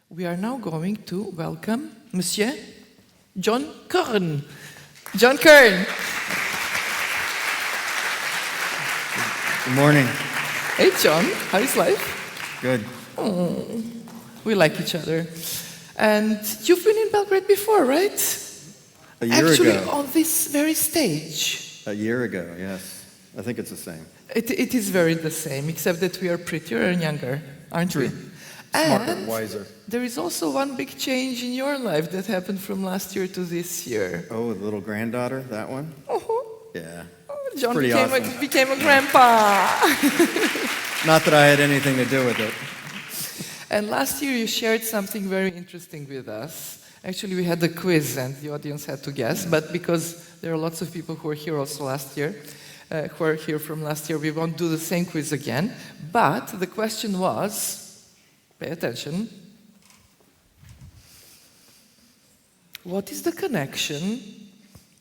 We are now going to welcome Monsieur Jon Kern. Jon Kern. Good morning. Hey, Jon. How is life? Good. Oh, we like each other. And you've been in Belgrade before, right? A year Actually, ago. on this very stage. A year ago, yes. I think it's the same. It is very the same, except that we are prettier and younger, aren't we? Smarter, And wiser. there is also one big change in your life that happened from last year to this year. Oh, the little granddaughter, that one? Uh-huh. Yeah. Jon pretty awesome. became a grandpa. Not that I had anything to do with it. And last year you shared something very interesting with us. Actually, we had a quiz and the audience had to guess, but because there are lots of people who were here also last year, who are here from last year, we won't do the same quiz again. But the question was, pay attention, what is the connection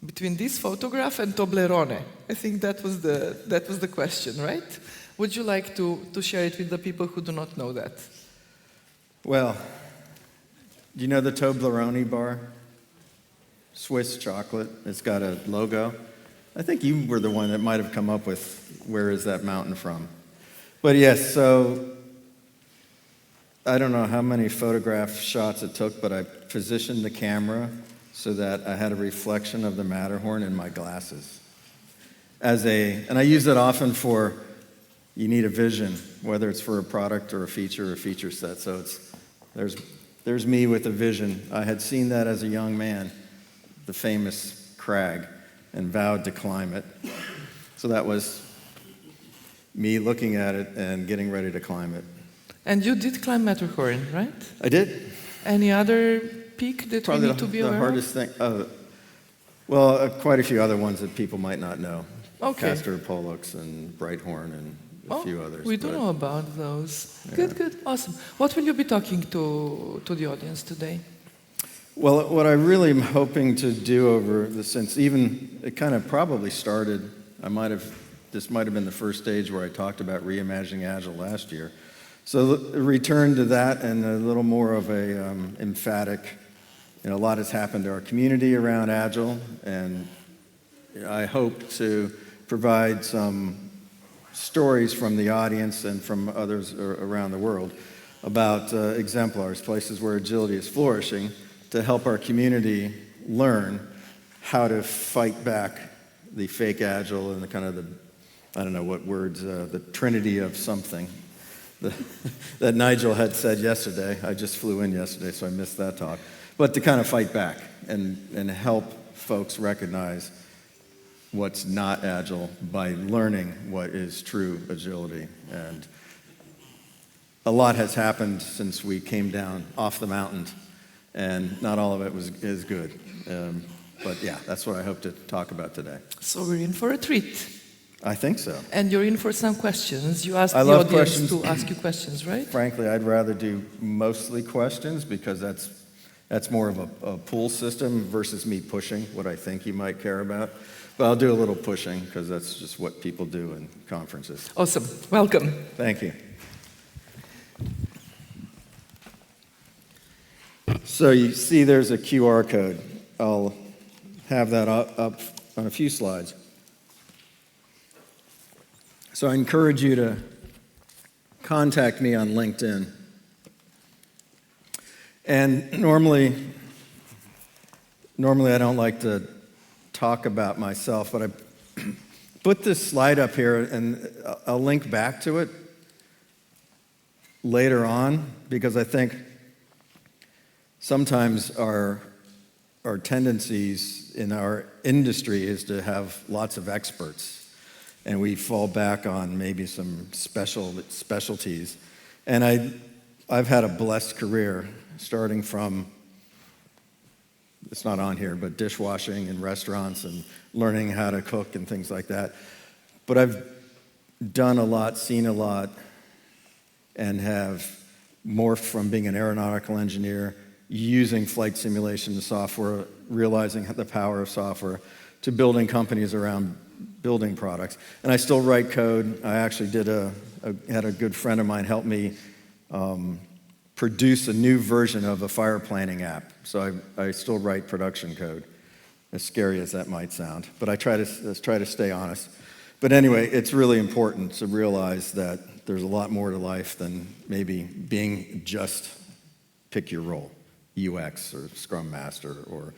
between this photograph and Toblerone? I think that was the question, right? Would you like to share it with the people who do not know that? Well, do you know the Toblerone bar? Swiss chocolate. It's got a logo. I think you were the one that might have come up with where is that mountain from. But yes, so I don't know how many photograph shots it took, but I positioned the camera so that I had a reflection of the Matterhorn in my glasses. And I use it often for, you need a vision, whether it's for a product or a feature set. So there's me with a vision. I had seen that as a young man, the famous crag, and vowed to climb it. So that was me looking at it and getting ready to climb it. And you did climb Matterhorn, right? I did. Any other peak that we need to be aware of? The hardest thing, well, quite a few other ones that people might not know. Okay. Castor Pollux and Brighthorn and a few others. We do know about those. Yeah. Good, awesome. What will you be talking to the audience today? Well, what I really am hoping to do since even it kind of probably started, this might have been the first stage where I talked about reimagining Agile last year. So return to that and a little more of a emphatic, a lot has happened to our community around Agile, and I hope to provide some stories from the audience and from others around the world about exemplars, places where agility is flourishing, to help our community learn how to fight back the fake Agile and the kind of I don't know what words, the trinity of something that Nigel had said yesterday. I just flew in yesterday, so I missed that talk. But to kind of fight back and help folks recognize what's not Agile by learning what is true agility. And a lot has happened since we came down off the mountain, and not all of it is good. But yeah, that's what I hope to talk about today. So we're in for a treat. I think so. And you're in for some questions. You asked the audience to ask you questions, right? Frankly, I'd rather do mostly questions because that's more of a pull system versus me pushing what I think you might care about. But I'll do a little pushing because that's just what people do in conferences. Awesome. Welcome. Thank you. So you see there's a QR code. I'll have that up on a few slides. So I encourage you to contact me on LinkedIn. And normally I don't like to talk about myself, but I put this slide up here and I'll link back to it later on because I think sometimes our tendencies in our industry is to have lots of experts. And we fall back on maybe some specialties. And I've had a blessed career, starting from, it's not on here, but dishwashing in restaurants and learning how to cook and things like that. But I've done a lot, seen a lot, and have morphed from being an aeronautical engineer, using flight simulation software, realizing the power of software, to building companies around building products. And I still write code. I actually had a good friend of mine help me produce a new version of a fire planning app. So I still write production code, as scary as that might sound. But I try to stay honest. But anyway, it's really important to realize that there's a lot more to life than maybe being just pick your role, UX or Scrum Master or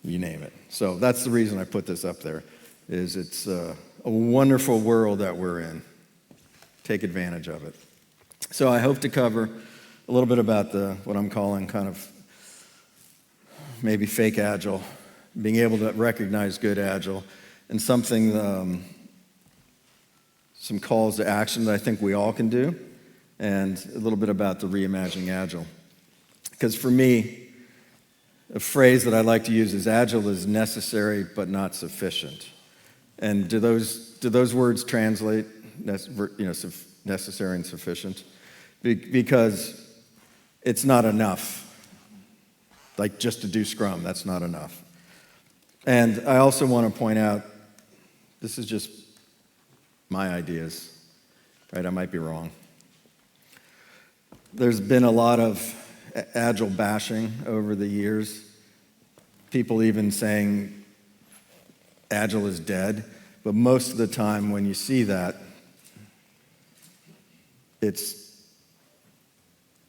you name it. So that's the reason I put this up there, is it's a wonderful world that we're in. Take advantage of it. So I hope to cover a little bit about what I'm calling kind of maybe fake Agile, being able to recognize good Agile, and some calls to action that I think we all can do, and a little bit about the Reimagining Agile. Because for me, a phrase that I like to use is Agile is necessary but not sufficient. And do those words translate? Necessary and sufficient? Because it's not enough. Like just to do Scrum, that's not enough. And I also want to point out, this is just my ideas, right? I might be wrong. There's been a lot of Agile bashing over the years. People even saying Agile is dead. But most of the time when you see that, it's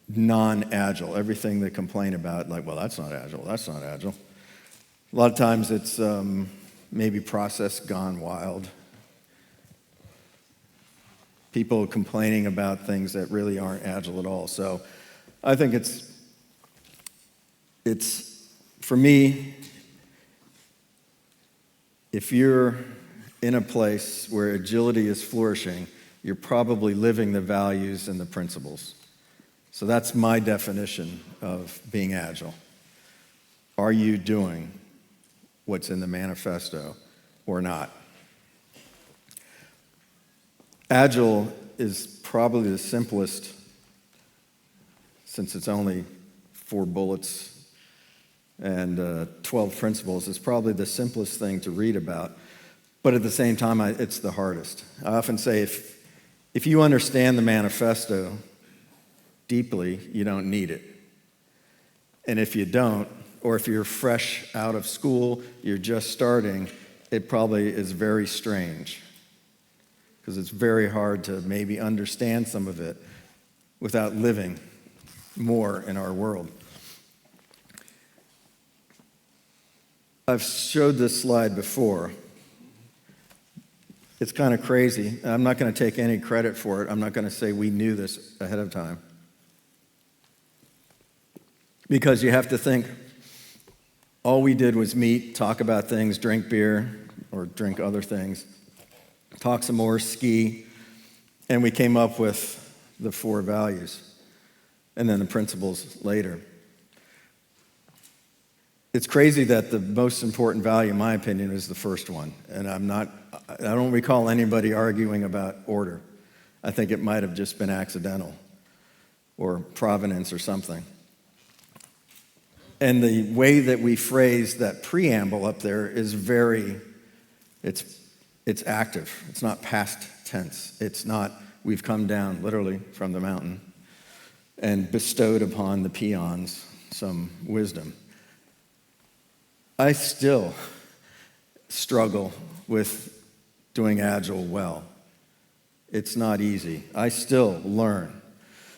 non-Agile. Everything they complain about, like, well, that's not Agile, that's not Agile. A lot of times it's maybe process gone wild. People complaining about things that really aren't Agile at all. So I think it's for me, if you're in a place where agility is flourishing, you're probably living the values and the principles. So that's my definition of being Agile. Are you doing what's in the manifesto or not? Agile is probably the simplest, since it's only 4 bullets and 12 principles, it's probably the simplest thing to read about. But at the same time, it's the hardest. I often say if you understand the manifesto deeply, you don't need it. And if you don't, or if you're fresh out of school, you're just starting, it probably is very strange, because it's very hard to maybe understand some of it without living more in our world. I've showed this slide before. It's kind of crazy. I'm not going to take any credit for it. I'm not going to say we knew this ahead of time. Because you have to think, all we did was meet, talk about things, drink beer, or drink other things, talk some more, ski, and we came up with the 4 values, and then the principles later. It's crazy that the most important value, in my opinion, is the first one, and I don't recall anybody arguing about order. I think it might have just been accidental, or provenance or something. And the way that we phrase that preamble up there is it's active. It's not past tense. It's not, we've come down literally from the mountain and bestowed upon the peons some wisdom. I still struggle with doing Agile well. It's not easy. I still learn.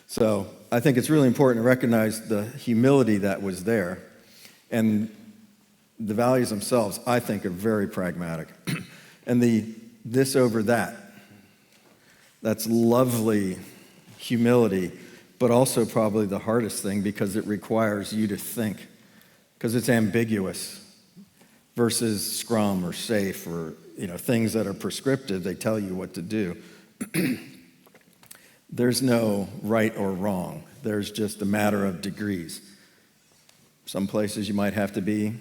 So I think it's really important to recognize the humility that was there. And the values themselves, I think, are very pragmatic. And this over that, that's lovely humility, but also probably the hardest thing, because it requires you to think, because it's ambiguous versus Scrum or SAFe or things that are prescriptive. They tell you what to do. There's no right or wrong. There's just a matter of degrees. Some places you might have to be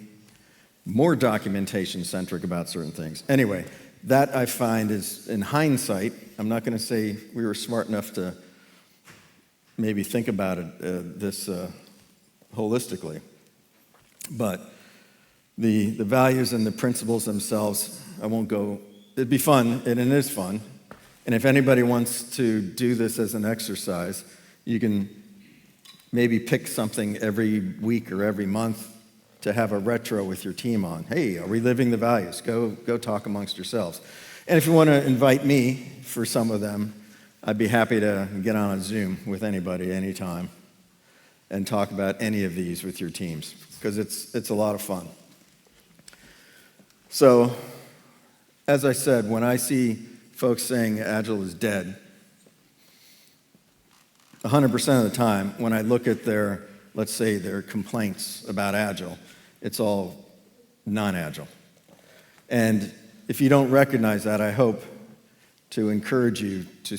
more documentation-centric about certain things. Anyway, that I find is, in hindsight, I'm not going to say we were smart enough to maybe think about it this holistically. But the values and the principles themselves, I won't go, it'd be fun, and it is fun. And if anybody wants to do this as an exercise, you can maybe pick something every week or every month to have a retro with your team on. Hey, are we living the values? Go talk amongst yourselves. And if you want to invite me for some of them, I'd be happy to get on a Zoom with anybody anytime and talk about any of these with your teams, because it's a lot of fun. So, as I said, when I see folks saying Agile is dead, 100% of the time, when I look at their, let's say, their complaints about Agile, it's all non-Agile. And if you don't recognize that, I hope to encourage you to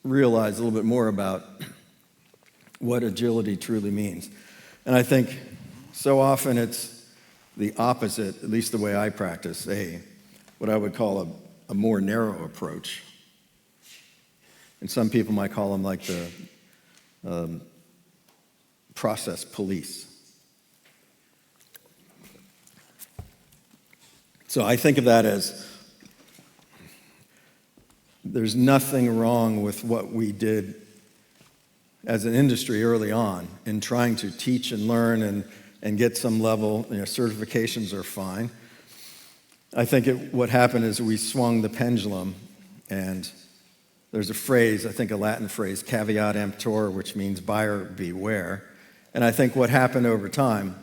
realize a little bit more about what agility truly means. And I think so often it's the opposite, at least the way I practice, what I would call a more narrow approach. And some people might call them like the process police. So I think of that as there's nothing wrong with what we did as an industry early on in trying to teach and learn and get some level, certifications are fine. I think what happened is we swung the pendulum, and there's a phrase, I think a Latin phrase, caveat emptor, which means buyer beware. And I think what happened over time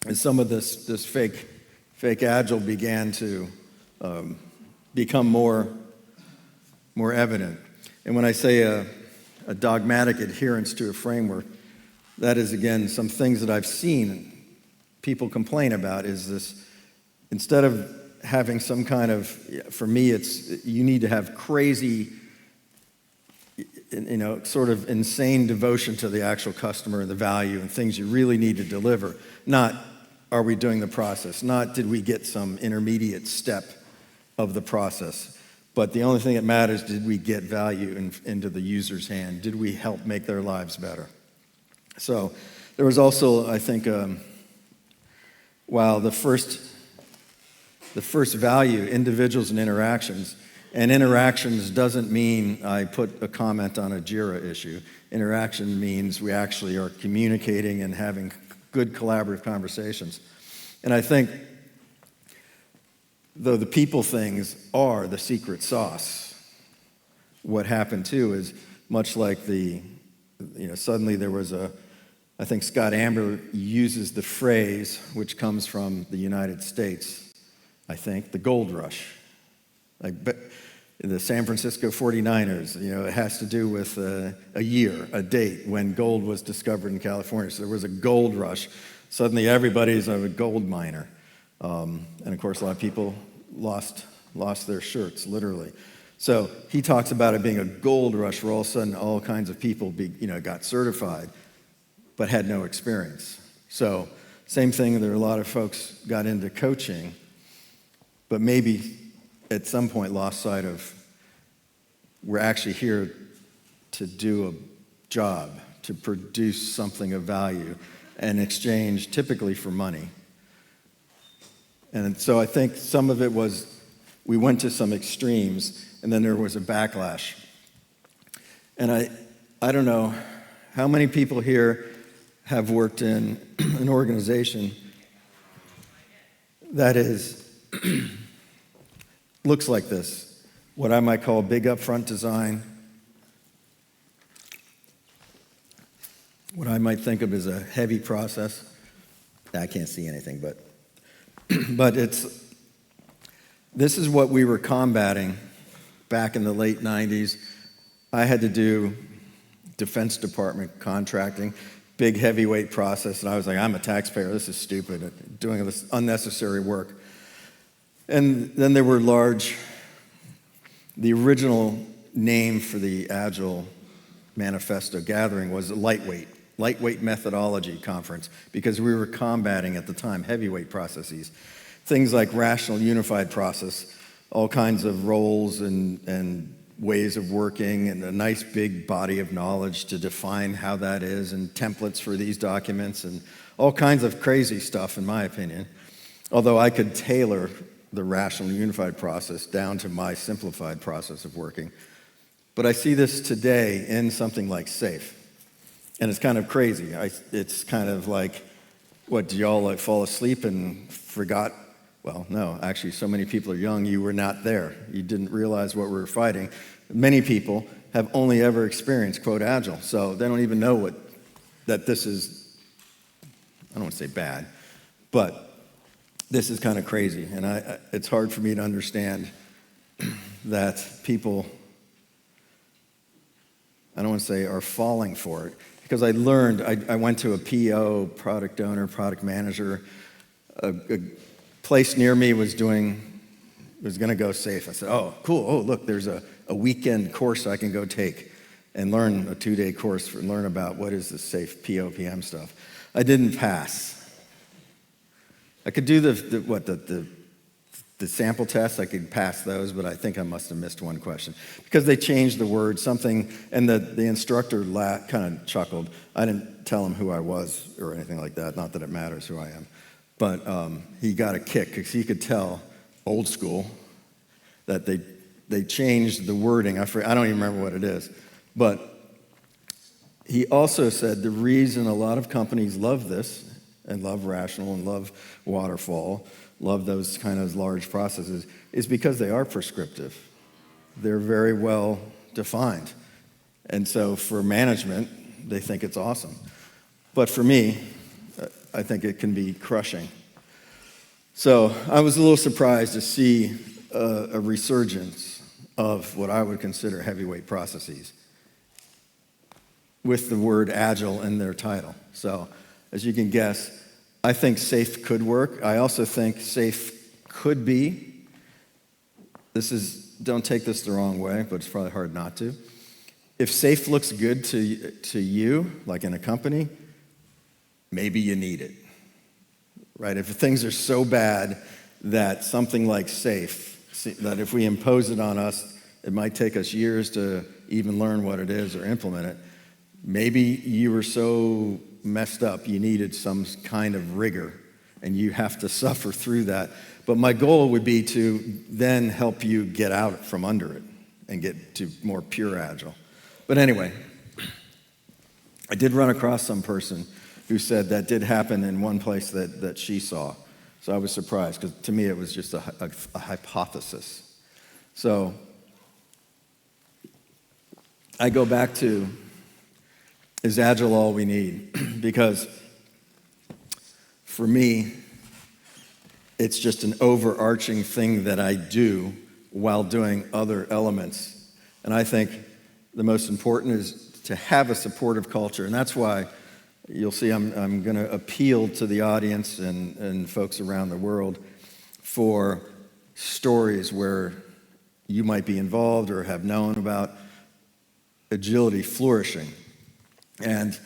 is some of this fake Agile began to become more evident. And when I say a dogmatic adherence to a framework, that is, again, some things that I've seen people complain about is this, instead of having some kind of, for me, it's, you need to have crazy, sort of insane devotion to the actual customer and the value and things you really need to deliver. Not, are we doing the process? Not, did we get some intermediate step of the process? But the only thing that matters, did we get value into the user's hand? Did we help make their lives better? So there was also, I think, while the first value, individuals and interactions doesn't mean I put a comment on a JIRA issue. Interaction means we actually are communicating and having good collaborative conversations. And I think, though the people things are the secret sauce, what happened too is much like suddenly there was I think Scott Amber uses the phrase, which comes from the United States, I think, the gold rush. The San Francisco 49ers, it has to do with a year, a date, when gold was discovered in California. So there was a gold rush. Suddenly everybody's a gold miner. And of course, a lot of people lost their shirts, literally. So he talks about it being a gold rush where all of a sudden all kinds of people got certified, but had no experience. So same thing, there are a lot of folks got into coaching, but maybe at some point lost sight of we're actually here to do a job, to produce something of value in exchange typically for money. And so I think some of it was we went to some extremes, and then there was a backlash. And I don't know how many people here have worked in an organization that looks like this, what I might call big upfront design, what I might think of as a heavy process. I can't see anything, but this is what we were combating back in the late 90s. I had to do Defense Department contracting, big heavyweight process, and I was like, I'm a taxpayer, this is stupid, doing this unnecessary work. And then there were the original name for the Agile Manifesto gathering was a lightweight methodology conference, because we were combating at the time heavyweight processes. Things like rational unified process, all kinds of roles and ways of working, and a nice big body of knowledge to define how that is, and templates for these documents, and all kinds of crazy stuff, in my opinion. Although I could tailor the rational unified process down to my simplified process of working. But I see this today in something like SAFe. And it's kind of crazy. It's kind of like, what, do y'all like fall asleep and forgot? Well, no, actually, so many people are young, you were not there. You didn't realize what we were fighting. Many people have only ever experienced, quote, Agile. So they don't even know that this is, I don't want to say bad, but this is kind of crazy. And it's hard for me to understand that people, I don't want to say are falling for it. Because I learned, I went to a PO, product owner, product manager, a place near me was going to go safe. I said, oh, cool, oh, look, there's a weekend course I can go take and learn, a 2-day course, and learn about what is the safe POPM stuff. I didn't pass. I could do the sample tests, I could pass those, but I think I must have missed one question. Because they changed the word, something, and the instructor kind of chuckled. I didn't tell him who I was or anything like that, not that it matters who I am. But he got a kick, because he could tell, old school, that they changed the wording. I don't even remember what it is. But he also said the reason a lot of companies love this, and love Rational, and love Waterfall, love those kind of large processes, is because they are prescriptive. They're very well defined. And so for management, they think it's awesome. But for me, I think it can be crushing. So I was a little surprised to see a resurgence of what I would consider heavyweight processes with the word Agile in their title. So as you can guess, I think SAFe could work. I also think SAFe could be, don't take this the wrong way, but it's probably hard not to. If SAFe looks good to you, like in a company, maybe you need it, right? If things are so bad that something like SAFe, that if we impose it on us, it might take us years to even learn what it is or implement it. Maybe you were so messed up, you needed some kind of rigor, and you have to suffer through that. But my goal would be to then help you get out from under it and get to more pure Agile. But anyway, I did run across some person who said that did happen in one place that she saw. So I was surprised, because to me it was just a hypothesis. So I go back to, is Agile all we need? Because for me, it's just an overarching thing that I do while doing other elements. And I think the most important is to have a supportive culture. And that's why you'll see I'm going to appeal to the audience and folks around the world for stories where you might be involved or have known about agility flourishing. And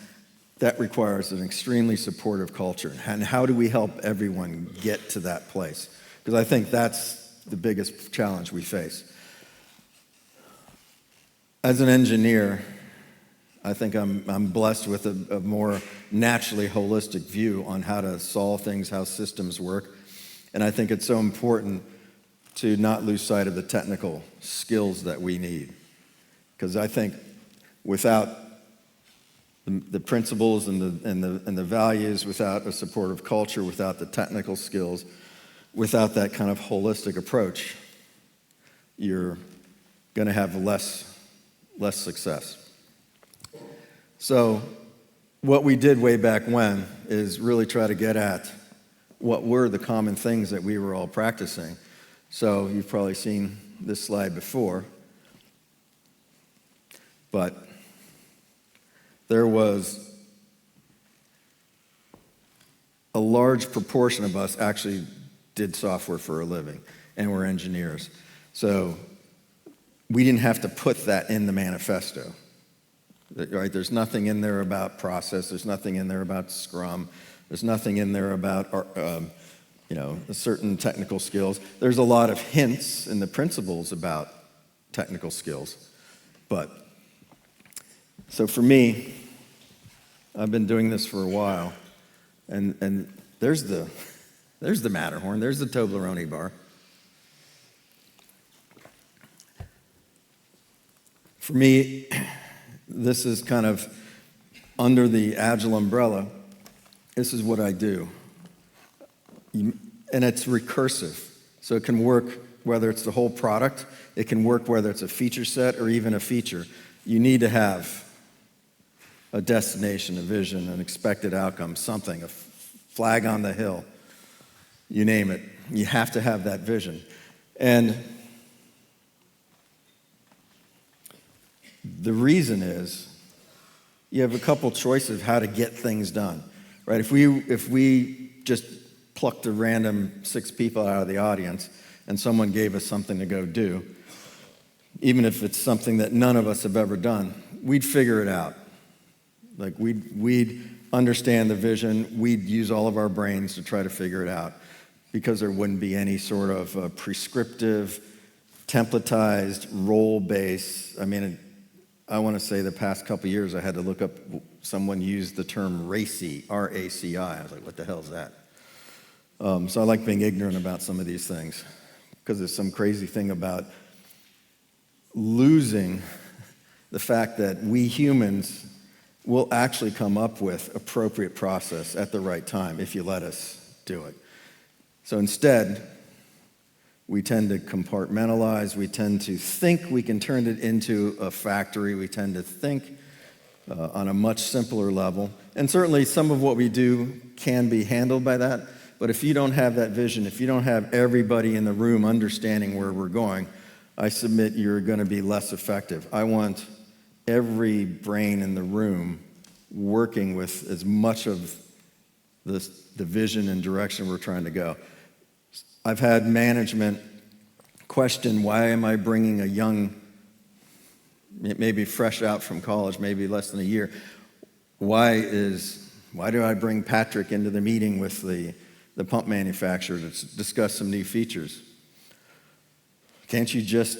that requires an extremely supportive culture. And how do we help everyone get to that place? Because I think that's the biggest challenge we face. As an engineer, I think I'm blessed with a more naturally holistic view on how to solve things, how systems work. And I think it's so important to not lose sight of the technical skills that we need. Because I think without the principles and the values, without a supportive culture, without the technical skills, without that kind of holistic approach, you're going to have less success. So what we did way back when is really try to get at what were the common things that we were all practicing. So you've probably seen this slide before, but there was a large proportion of us actually did software for a living, and we're engineers. So we didn't have to put that in the manifesto, right? There's nothing in there about process. There's nothing in there about Scrum. There's nothing in there about certain technical skills. There's a lot of hints in the principles about technical skills. But so for me, I've been doing this for a while, and there's the Matterhorn, there's the Toblerone bar. For me, this is kind of under the Agile umbrella, this is what I do. And it's recursive. So it can work whether it's the whole product, it can work whether it's a feature set or even a feature. You need to have a destination, a vision, an expected outcome, something, a flag on the hill, you name it. You have to have that vision. And the reason is you have a couple choices of how to get things done, right? If we just plucked a random 6 people out of the audience and someone gave us something to go do, even if it's something that none of us have ever done, we'd figure it out. Like we'd understand the vision, we'd use all of our brains to try to figure it out because there wouldn't be any sort of prescriptive, templatized, role-based. I mean, I want to say the past couple of years I had to look up, someone used the term RACI, R-A-C-I. I was like, what the hell is that? So I like being ignorant about some of these things because there's some crazy thing about losing the fact that we humans will actually come up with appropriate process at the right time if you let us do it. So instead, we tend to compartmentalize, we tend to think we can turn it into a factory, we tend to think on a much simpler level. And certainly some of what we do can be handled by that, but if you don't have that vision, if you don't have everybody in the room understanding where we're going, I submit you're going to be less effective. I want every brain in the room working with as much of the vision and direction we're trying to go. I've had management question, why am I bringing a young, maybe fresh out from college, maybe less than a year, why do I bring Patrick into the meeting with the pump manufacturer to discuss some new features? Can't you just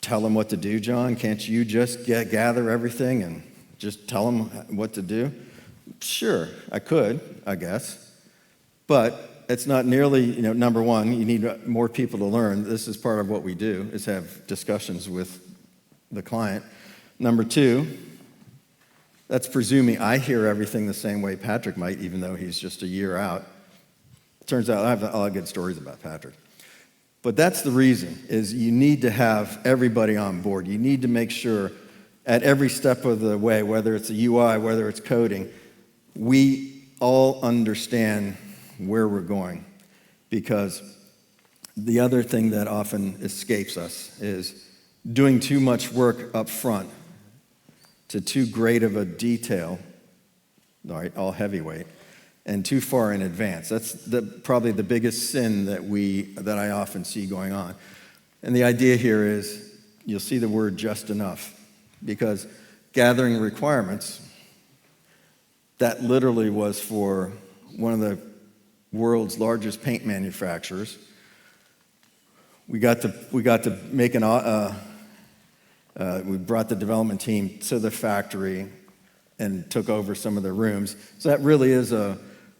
tell them what to do, John? Can't you just gather everything and just tell them what to do? Sure, I could, I guess. But it's not nearly, number one, you need more people to learn. This is part of what we do, is have discussions with the client. Number two, that's presuming I hear everything the same way Patrick might, even though he's just a year out. Turns out I have a lot of good stories about Patrick. But that's the reason, is you need to have everybody on board. You need to make sure at every step of the way, whether it's a UI, whether it's coding, we all understand where we're going. Because the other thing that often escapes us is doing too much work up front to too great of a detail, all right, all heavyweight, and too far in advance. That's probably the biggest sin that I often see going on. And the idea here is, you'll see the word just enough, because gathering requirements, that literally was for one of the world's largest paint manufacturers. We got to make we brought the development team to the factory and took over some of the rooms. So that really is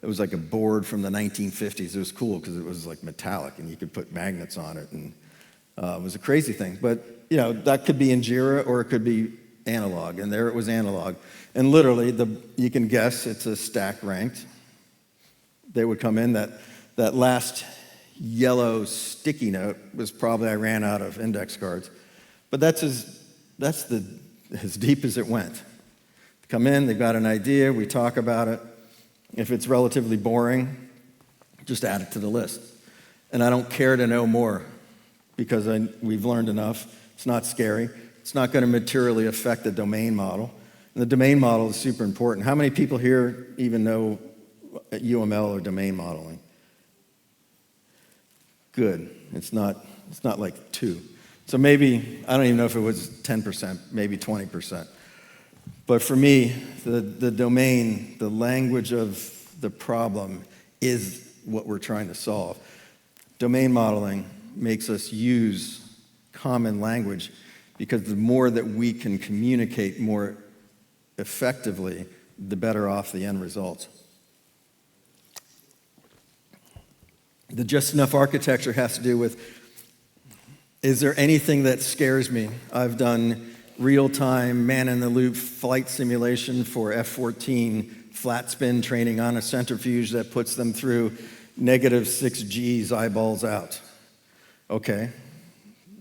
it was like a board from the 1950s. It was cool because it was like metallic and you could put magnets on it, and it was a crazy thing. But that could be in Jira or it could be analog, and there it was analog. And literally, you can guess it's a stack ranked. They would come in, that last yellow sticky note was probably I ran out of index cards. But that's as deep as it went. Come in, they've got an idea, we talk about it. If it's relatively boring, just add it to the list. And I don't care to know more because we've learned enough. It's not scary. It's not going to materially affect the domain model. And the domain model is super important. How many people here even know UML or domain modeling? Good. It's not like 2. So maybe, I don't even know if it was 10%, maybe 20%. But for me, the domain, the language of the problem is what we're trying to solve. Domain modeling makes us use common language because the more that we can communicate more effectively, the better off the end results. The just enough architecture has to do with, is there anything that scares me? I've done real-time, man-in-the-loop flight simulation for F-14 flat spin training on a centrifuge that puts them through -6 G's eyeballs out. Okay.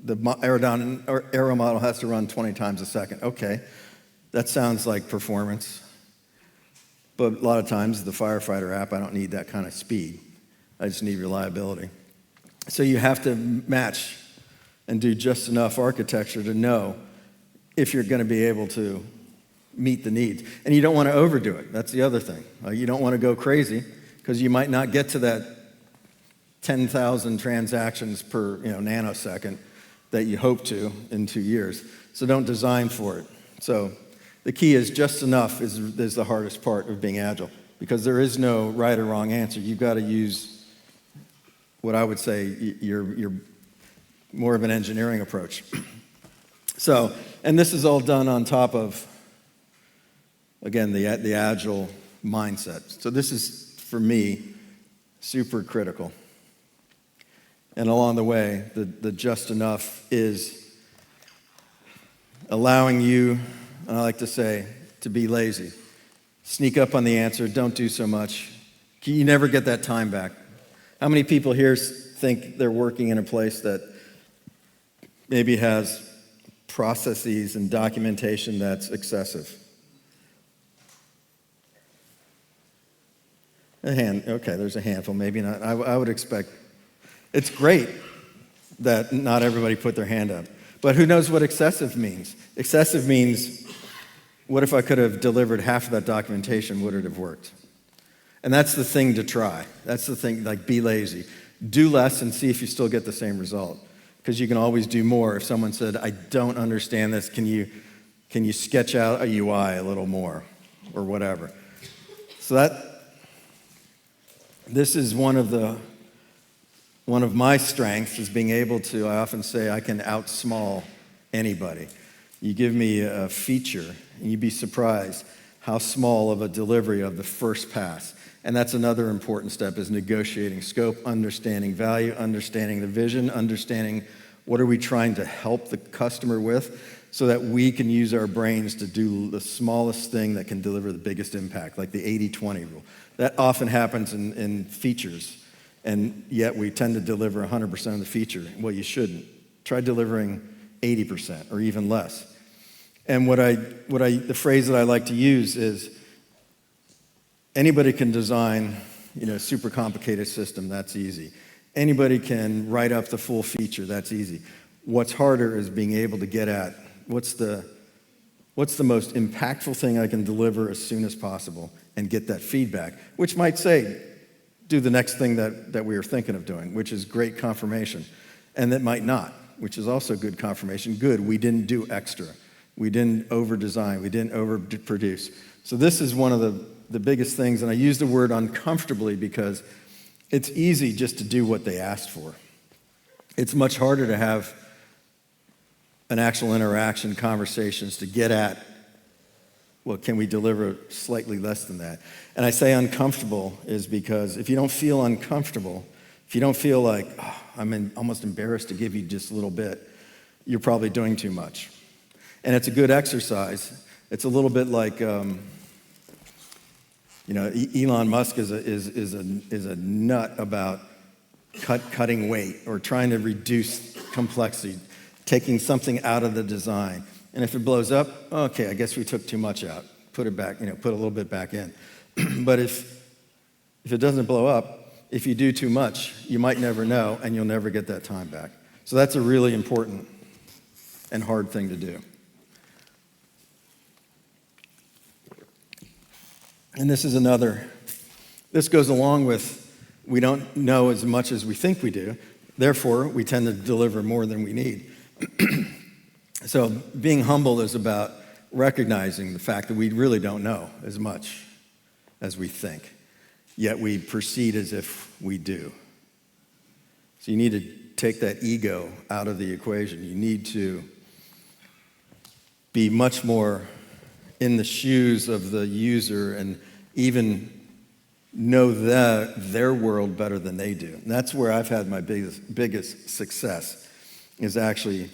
The aero model has to run 20 times a second. Okay. That sounds like performance. But a lot of times, the firefighter app, I don't need that kind of speed. I just need reliability. So you have to match and do just enough architecture to know if you're going to be able to meet the needs. And you don't want to overdo it. That's the other thing. You don't want to go crazy because you might not get to that 10,000 transactions per nanosecond that you hope to in 2 years. So don't design for it. So the key is just enough is the hardest part of being agile, because there is no right or wrong answer. You've got to use what I would say you're more of an engineering approach. So, and this is all done on top of, again, the agile mindset. So this is, for me, super critical. And along the way, the just enough is allowing you, and I like to say, to be lazy. Sneak up on the answer, don't do so much. You never get that time back. How many people here think they're working in a place that maybe has processes and documentation that's excessive? Okay, there's a handful, maybe not. I would expect, it's great that not everybody put their hand up. But who knows what excessive means? Excessive means, what if I could have delivered half of that documentation, would it have worked? And that's the thing to try. That's the thing, like, be lazy. Do less and see if you still get the same result. Because you can always do more. If someone said, I don't understand this, can you sketch out a UI a little more? Or whatever. So this is one of my strengths, is being able to, I often say, I can outsmall anybody. You give me a feature, and you'd be surprised how small of a delivery of the first pass. And that's another important step, is negotiating scope, understanding value, understanding the vision, understanding what are we trying to help the customer with, so that we can use our brains to do the smallest thing that can deliver the biggest impact, like the 80-20 rule. That often happens in features, and yet we tend to deliver 100% of the feature. Well, you shouldn't. Try delivering 80% or even less. And the phrase that I like to use is, anybody can design, a super complicated system. That's easy. Anybody can write up the full feature. That's easy. What's harder is being able to get at what's the most impactful thing I can deliver as soon as possible and get that feedback, which might say, do the next thing that we were thinking of doing, which is great confirmation. And that might not, which is also good confirmation. Good, we didn't do extra. We didn't over-design. We didn't over-produce. So this is one of the biggest things, and I use the word uncomfortably because it's easy just to do what they asked for. It's much harder to have an actual interaction, conversations to get at, well, can we deliver slightly less than that? And I say uncomfortable is because if you don't feel uncomfortable, if you don't feel like, I'm almost embarrassed to give you just a little bit, you're probably doing too much. And it's a good exercise. It's a little bit like, Elon Musk is a nut about cutting weight or trying to reduce complexity, taking something out of the design. And if it blows up, okay, I guess we took too much out. Put it back, put a little bit back in. But if it doesn't blow up, if you do too much, you might never know, and you'll never get that time back. So that's a really important and hard thing to do. And this goes along with, we don't know as much as we think we do. Therefore, we tend to deliver more than we need. So being humble is about recognizing the fact that we really don't know as much as we think, yet we proceed as if we do. So you need to take that ego out of the equation. You need to be much more in the shoes of the user and even know their world better than they do. And that's where I've had my biggest success, is actually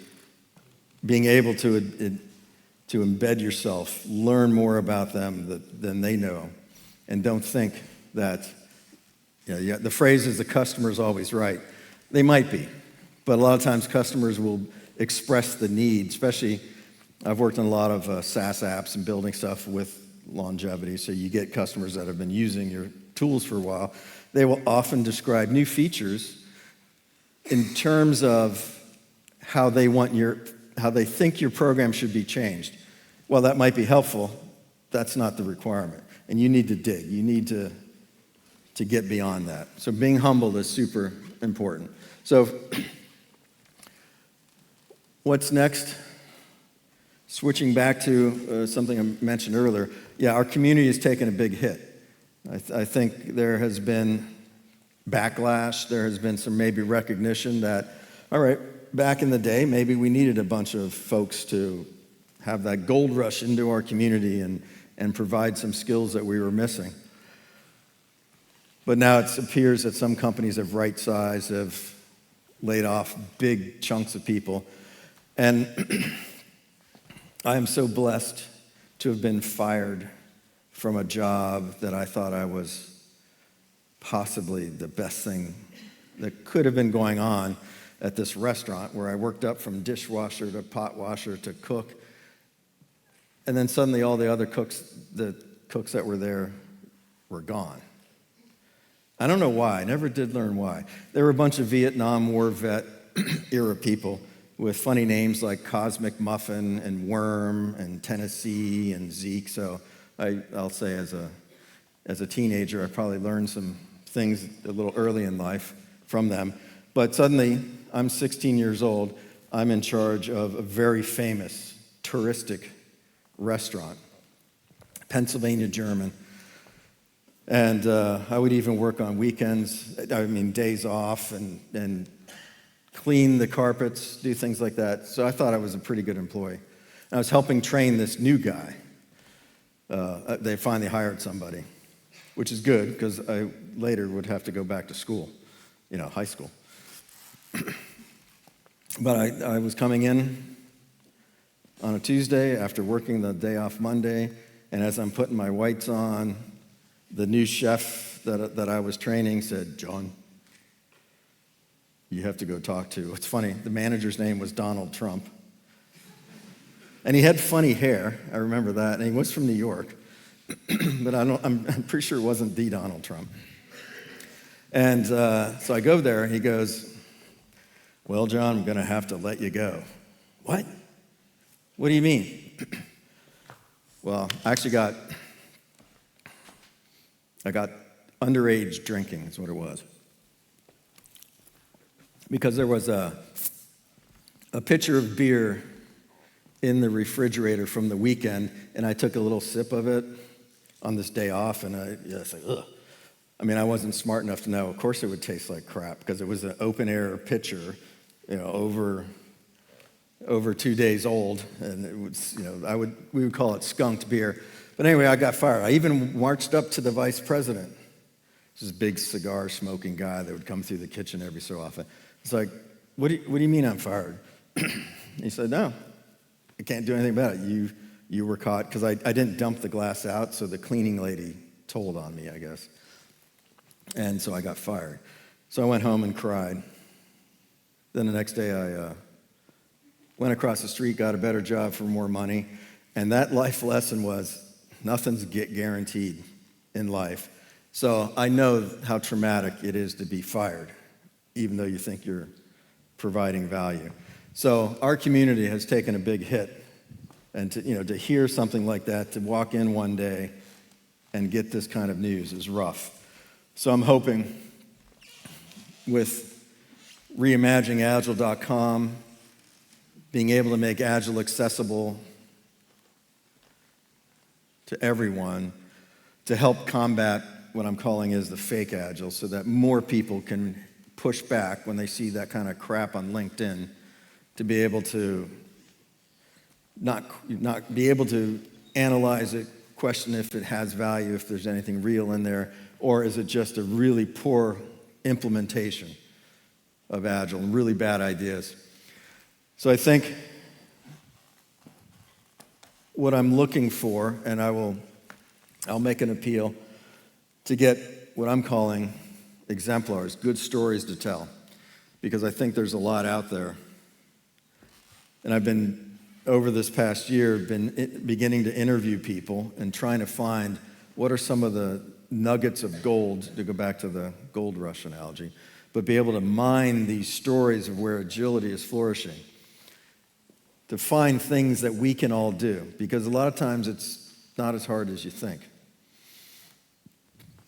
being able to to embed yourself, learn more about them than they know, and don't think that, the phrase is the customer's always right. They might be, but a lot of times customers will express the need, especially I've worked on a lot of SaaS apps and building stuff with longevity, so you get customers that have been using your tools for a while. They will often describe new features in terms of how they think your program should be changed. While that might be helpful, that's not the requirement. And you need to dig. You need to get beyond that. So being humble is super important. So what's next? Switching back to something I mentioned earlier, our community has taken a big hit. I think there has been backlash. There has been some maybe recognition that, all right, back in the day, maybe we needed a bunch of folks to have that gold rush into our community and provide some skills that we were missing. But now it appears that some companies have right-sized, have laid off big chunks of people. And I am so blessed to have been fired from a job that I thought I was possibly the best thing that could have been going on at this restaurant where I worked up from dishwasher to pot washer to cook. And then suddenly all the other cooks that were there were gone. I don't know why. I never did learn why. There were a bunch of Vietnam War vet era people with funny names like Cosmic Muffin and Worm and Tennessee and Zeke. So I'll say as a teenager, I probably learned some things a little early in life from them. But suddenly, I'm 16 years old. I'm in charge of a very famous touristic restaurant, Pennsylvania German. And I would even work on weekends, days off, and clean the carpets, do things like that. So I thought I was a pretty good employee. And I was helping train this new guy. They finally hired somebody, which is good because I later would have to go back to school, high school. But I was coming in on a Tuesday after working the day off Monday, and as I'm putting my whites on, the new chef that I was training said, "John, you have to go talk to." It's funny, the manager's name was Donald Trump. And he had funny hair, I remember that, and he was from New York. But I'm pretty sure it wasn't the Donald Trump. And so I go there, and he goes, "Well, John, I'm going to have to let you go." "What? What do you mean?" Well, I got underage drinking, is what it was. Because there was a pitcher of beer in the refrigerator from the weekend, and I took a little sip of it on this day off, and it's like, ugh. I wasn't smart enough to know. Of course it would taste like crap, because it was an open-air pitcher, over 2 days old, and it was, we would call it skunked beer. But anyway, I got fired. I even marched up to the vice president. This big cigar-smoking guy that would come through the kitchen every so often. It's like, what do you mean I'm fired? He said, "No, I can't do anything about it. You were caught," because I didn't dump the glass out, so the cleaning lady told on me, I guess. And so I got fired. So I went home and cried. Then the next day I went across the street, got a better job for more money, and that life lesson was nothing's guaranteed in life. So I know how traumatic it is to be fired, even though you think you're providing value. So our community has taken a big hit, and to hear something like that, to walk in one day and get this kind of news is rough. So I'm hoping with reimaginingagile.com, being able to make Agile accessible to everyone, to help combat what I'm calling is the fake Agile, so that more people can push back when they see that kind of crap on LinkedIn, to be able to not be able to analyze it, question if it has value, if there's anything real in there, or is it just a really poor implementation of Agile and really bad ideas. So I think what I'm looking for, and I'll make an appeal to get what I'm calling exemplars, good stories to tell, because I think there's a lot out there. And I've been, over this past year, beginning to interview people and trying to find what are some of the nuggets of gold, to go back to the gold rush analogy, but be able to mine these stories of where agility is flourishing, to find things that we can all do, because a lot of times it's not as hard as you think.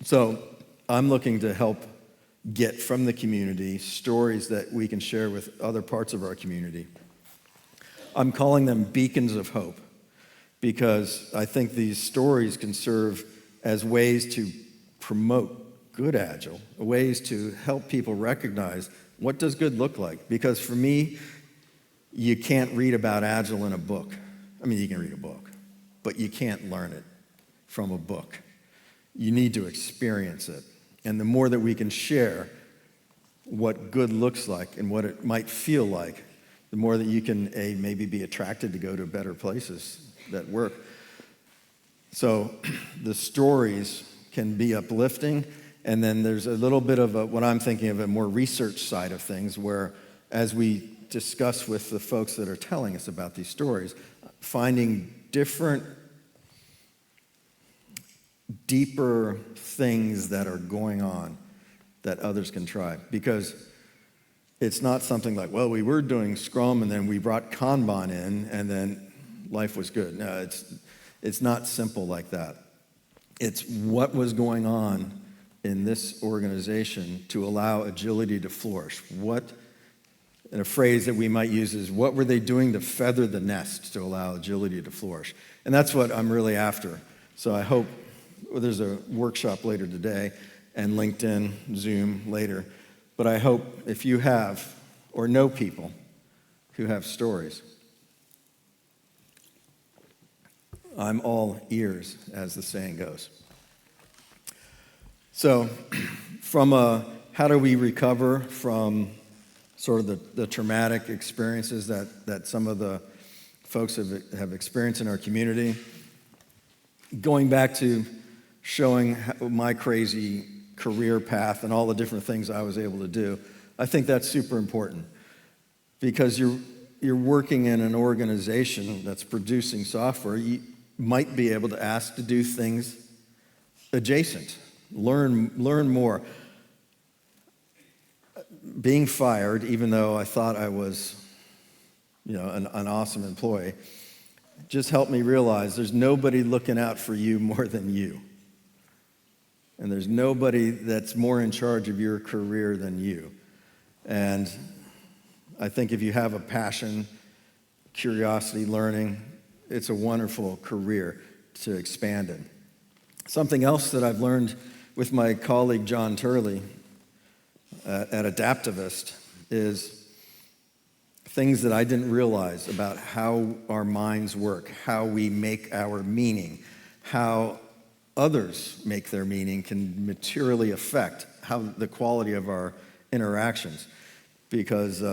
So I'm looking to help get from the community stories that we can share with other parts of our community. I'm calling them beacons of hope, because I think these stories can serve as ways to promote good Agile, ways to help people recognize what does good look like. Because for me, you can't read about Agile in a book. I mean, you can read a book, but you can't learn it from a book. You need to experience it. And the more that we can share what good looks like and what it might feel like, the more that you can, maybe be attracted to go to better places that work. So the stories can be uplifting, and then there's a little bit of what I'm thinking of a more research side of things, where as we discuss with the folks that are telling us about these stories, finding different, deeper things that are going on that others can try. Because it's not something like, well, we were doing Scrum and then we brought Kanban in and then life was good. No, it's not simple like that. It's what was going on in this organization to allow agility to flourish. And a phrase that we might use is, what were they doing to feather the nest to allow agility to flourish? And that's what I'm really after. So I hope, there's a workshop later today and LinkedIn, Zoom later, but I hope if you have or know people who have stories, I'm all ears, as the saying goes. So from how do we recover from sort of the traumatic experiences that some of the folks have experienced in our community, going back to showing my crazy career path and all the different things I was able to do, I think that's super important, because you're working in an organization that's producing software. You might be able to ask to do things adjacent, learn more. Being fired, even though I thought I was, an awesome employee, just helped me realize there's nobody looking out for you more than you. And there's nobody that's more in charge of your career than you. And I think if you have a passion, curiosity, learning, it's a wonderful career to expand in. Something else that I've learned with my colleague Jon Turley at Adaptivist is things that I didn't realize about how our minds work, how we make our meaning, how others make their meaning can materially affect how the quality of our interactions. Because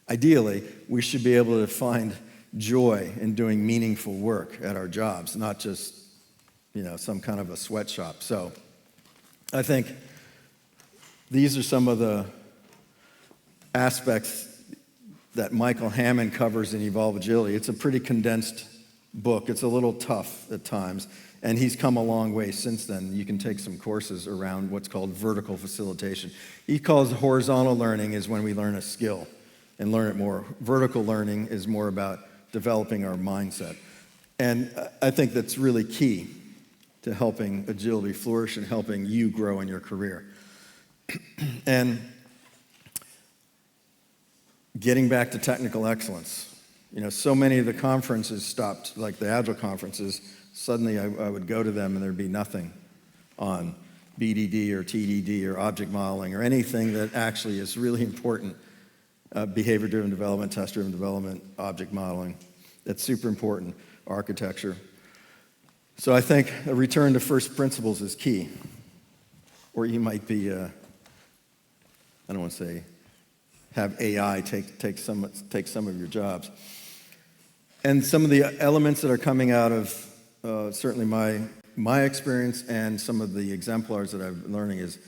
ideally, we should be able to find joy in doing meaningful work at our jobs, not just, some kind of a sweatshop. So I think these are some of the aspects that Michael Hammond covers in Evolve Agility. It's a pretty condensed book. It's a little tough at times, and he's come a long way since then. You can take some courses around what's called vertical facilitation. He calls horizontal learning is when we learn a skill and learn it more. Vertical learning is more about developing our mindset. And I think that's really key to helping agility flourish and helping you grow in your career. And getting back to technical excellence. So many of the conferences stopped, like the Agile conferences. Suddenly I would go to them and there'd be nothing on BDD or TDD or object modeling or anything that actually is really important. Behavior-driven development, test-driven development, object modeling. That's super important. Architecture. So I think a return to first principles is key. Or you might be, I don't want to say, have AI take some of your jobs. And some of the elements that are coming out of certainly my experience and some of the exemplars that I've been learning is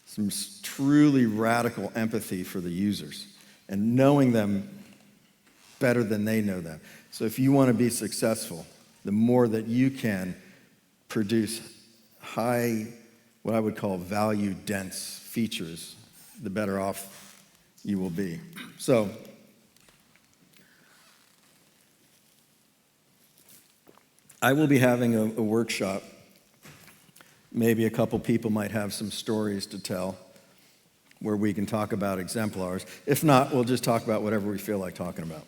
some truly radical empathy for the users and knowing them better than they know them. So if you want to be successful, the more that you can produce high, what I would call value-dense features, the better off you will be. So I will be having a workshop. Maybe a couple people might have some stories to tell where we can talk about exemplars. If not, we'll just talk about whatever we feel like talking about.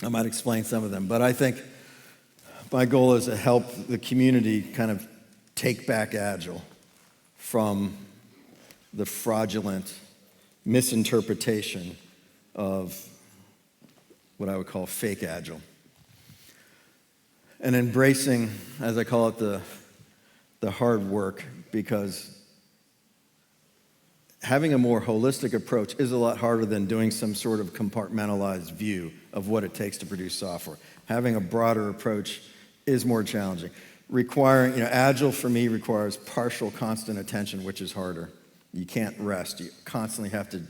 I might explain some of them, but I think my goal is to help the community kind of take back Agile from the fraudulent misinterpretation of what I would call fake Agile. And embracing, as I call it, the hard work, because having a more holistic approach is a lot harder than doing some sort of compartmentalized view of what it takes to produce software. Having a broader approach is more challenging. Agile for me requires partial constant attention, which is harder. You can't rest. You constantly have to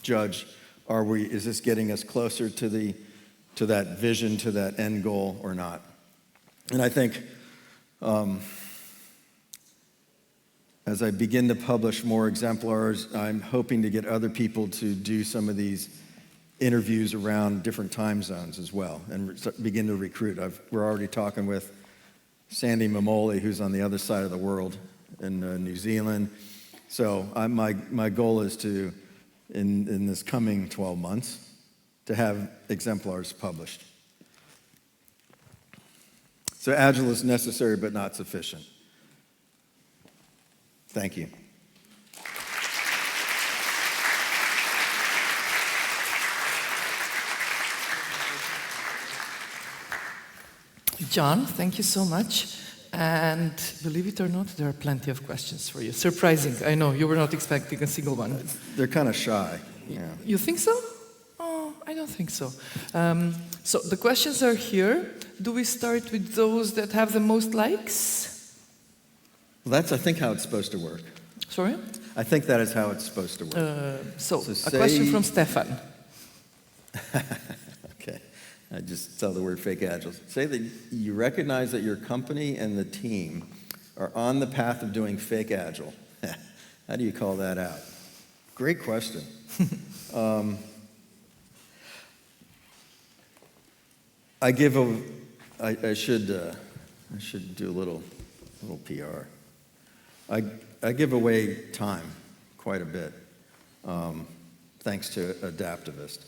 judge, is this getting us closer to that vision, to that end goal or not? And I think as I begin to publish more exemplars, I'm hoping to get other people to do some of these interviews around different time zones as well and begin to recruit. We're already talking with Sandy Mamoli, who's on the other side of the world in New Zealand. So my goal is to, in this coming 12 months, to have exemplars published. So Agile is necessary but not sufficient. Thank you. Jon, thank you so much. And believe it or not, there are plenty of questions for you. Surprising, I know, you were not expecting a single one. They're kind of shy. Yeah. You think so? Oh, I don't think so. So the questions are here. Do we start with those that have the most likes? Well, that's, I think, how it's supposed to work. Sorry? I think that is how it's supposed to work. So a question from Stefan. Okay. I just saw the word fake Agile. Say that you recognize that your company and the team are on the path of doing fake Agile. How do you call that out? Great question. I should do a little PR. I give away time quite a bit, thanks to Adaptivist.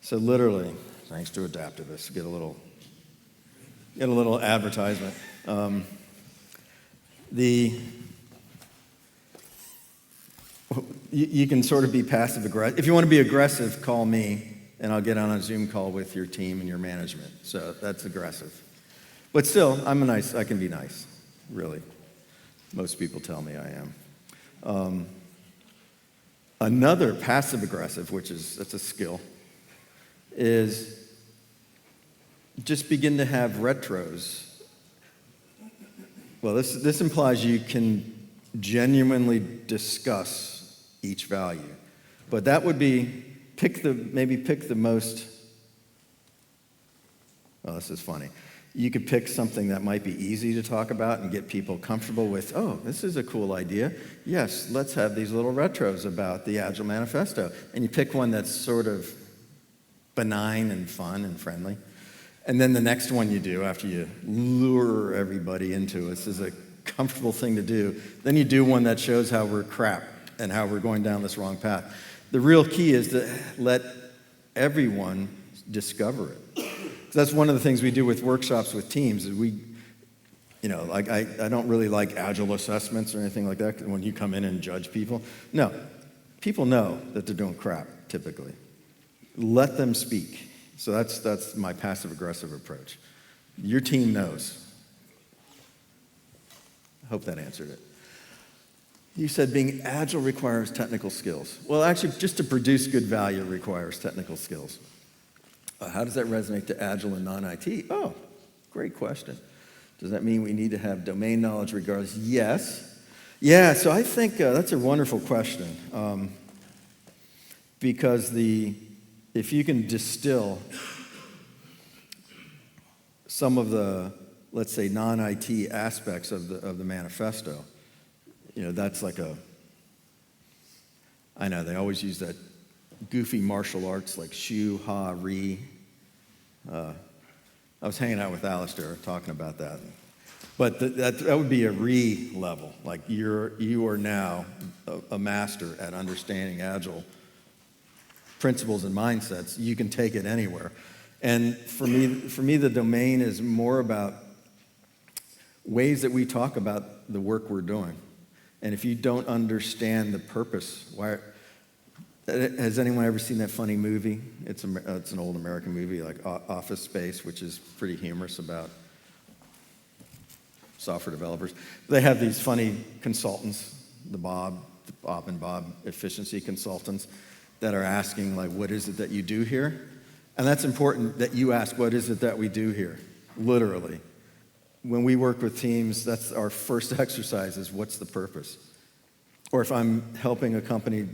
So literally, thanks to Adaptivist, get a little advertisement. You can sort of be passive aggressive. If you want to be aggressive, call me, and I'll get on a Zoom call with your team and your management. So that's aggressive. But still, I can be nice, really. Most people tell me I am. Another passive aggressive, that's a skill, is just begin to have retros. Well, this implies you can genuinely discuss each value. But that would be pick the most, well, this is funny. You could pick something that might be easy to talk about and get people comfortable with, oh, this is a cool idea. Yes, let's have these little retros about the Agile Manifesto. And you pick one that's sort of benign and fun and friendly. And then the next one you do, after you lure everybody into this is a comfortable thing to do, then you do one that shows how we're crap and how we're going down this wrong path. The real key is to let everyone discover it. So that's one of the things we do with workshops with teams is I don't really like Agile assessments or anything like that when you come in and judge people. No, people know that they're doing crap, typically. Let them speak. So that's my passive-aggressive approach. Your team knows. I hope that answered it. You said being Agile requires technical skills. Well, actually, just to produce good value requires technical skills. How does that resonate to Agile and non-IT? Oh, great question. Does that mean we need to have domain knowledge regardless? Yes. Yeah, so I think that's a wonderful question. Because if you can distill some of the, let's say, non-IT aspects of the manifesto, that's like I know they always use that goofy martial arts like shu, ha, ri. I was hanging out with Alistair talking about that. But that would be a re level. Like you are now a master at understanding Agile principles and mindsets. You can take it anywhere. And for me, the domain is more about ways that we talk about the work we're doing. And if you don't understand the purpose, has anyone ever seen that funny movie? It's an old American movie, like Office Space, which is pretty humorous about software developers. They have these funny consultants, the Bob and Bob efficiency consultants, that are asking, like, what is it that you do here? And that's important that you ask, what is it that we do here? Literally. When we work with teams, that's our first exercise is what's the purpose? Or if I'm helping a company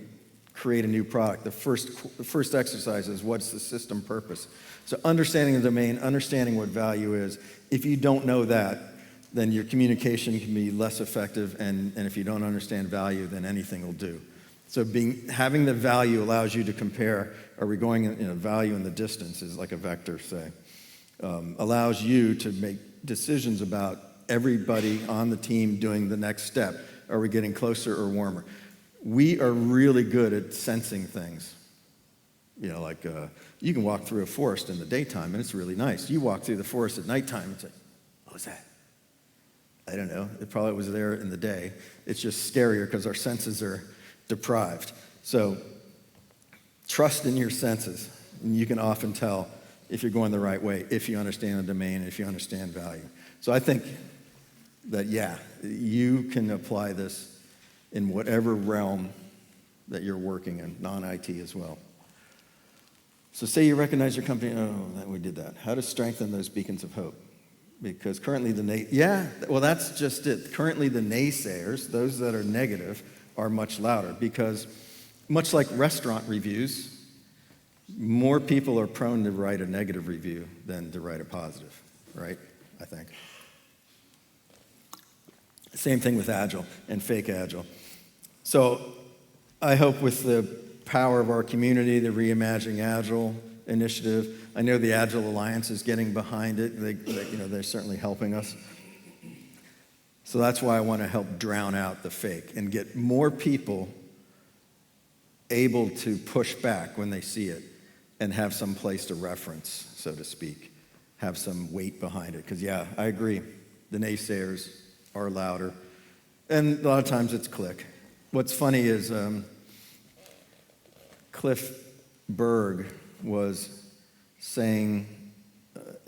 create a new product, the first exercise is what's the system purpose? So understanding the domain, understanding what value is. If you don't know that, then your communication can be less effective, and if you don't understand value, then anything will do. So having the value allows you to compare, are we going in value in the distance is like a vector, say. Allows you to make decisions about everybody on the team doing the next step. Are we getting closer or warmer? We are really good at sensing things. Like you can walk through a forest in the daytime and it's really nice. You walk through the forest at nighttime and say, what was that? I don't know. It probably was there in the day. It's just scarier because our senses are deprived. So trust in your senses. And you can often tell if you're going the right way, if you understand the domain, if you understand value. So I think that, yeah, you can apply this in whatever realm that you're working in, non-IT as well. So say you recognize your company, we did that. How to strengthen those beacons of hope? Because currently that's just it. Currently the naysayers, those that are negative, are much louder because much like restaurant reviews, more people are prone to write a negative review than to write a positive, right? I think. Same thing with Agile and fake Agile. So I hope with the power of our community, the Reimagining Agile initiative, I know the Agile Alliance is getting behind it. They're certainly helping us. So that's why I want to help drown out the fake and get more people able to push back when they see it and have some place to reference, so to speak, have some weight behind it. Because, yeah, I agree. The naysayers are louder. And a lot of times it's click. What's funny is Cliff Berg was saying,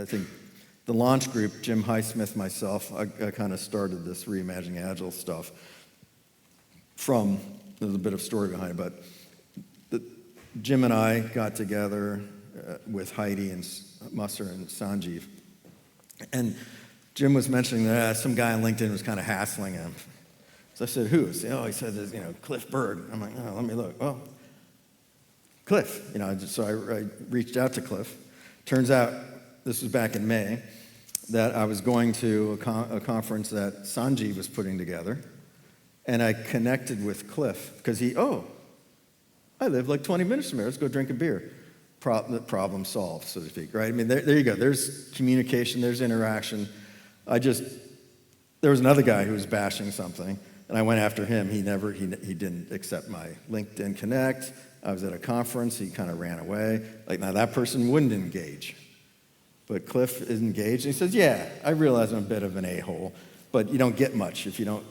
I think, the launch group, Jim Highsmith, myself, I kind of started this Reimagining Agile stuff there's a bit of story behind it, but Jim and I got together with Heidi and Musser and Sanjeev, and Jim was mentioning that some guy on LinkedIn was kind of hassling him. So I said, who? He said, there's, Cliff Berg. I'm like, let me look. Oh, Cliff. So I reached out to Cliff. Turns out, this was back in May, that I was going to a conference that Sanjeev was putting together, and I connected with Cliff, because I live like 20 minutes from here, let's go drink a beer. Problem solved, so to speak, right? I mean, there you go, there's communication, there's interaction. There was another guy who was bashing something, and I went after him. He didn't accept my LinkedIn Connect. I was at a conference, he kind of ran away. Now that person wouldn't engage. But Cliff is engaged, and he says, yeah, I realize I'm a bit of an a-hole, but you don't get much if you don't